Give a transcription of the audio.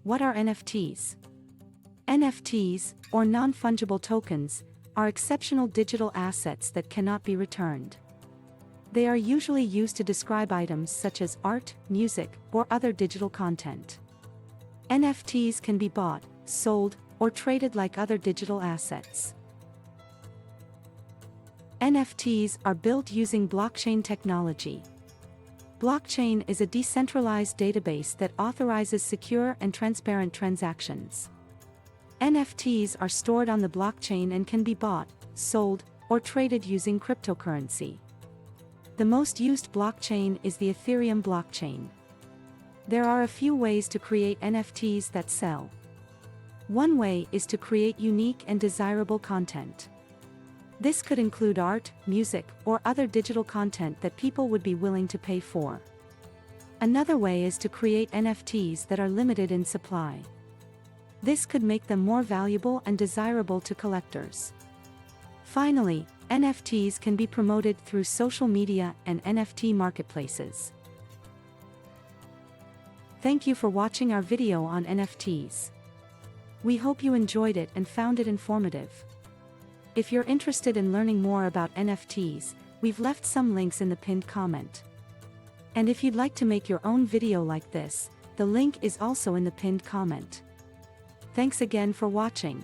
What are NFTs? NFTs, or non-fungible tokens, are exceptional digital assets that cannot be returned. They are usually used to describe items such as art, music, or other digital content. NFTs can be bought, sold, or traded like other digital assets. NFTs are built using blockchain technology. Blockchain is a decentralized database that authorizes secure and transparent transactions. NFTs are stored on the blockchain and can be bought, sold, or traded using cryptocurrency. The most used blockchain is the Ethereum blockchain. There are a few ways to create NFTs that sell. One way is to create unique and desirable content. This could include art, music, or other digital content that people would be willing to pay for. Another way is to create NFTs that are limited in supply. This could make them more valuable and desirable to collectors. Finally, NFTs can be promoted through social media and NFT marketplaces. Thank you for watching our video on NFTs. We hope you enjoyed it and found it informative. If you're interested in learning more about NFTs, we've left some links in the pinned comment. And if you'd like to make your own video like this, the link is also in the pinned comment. Thanks again for watching.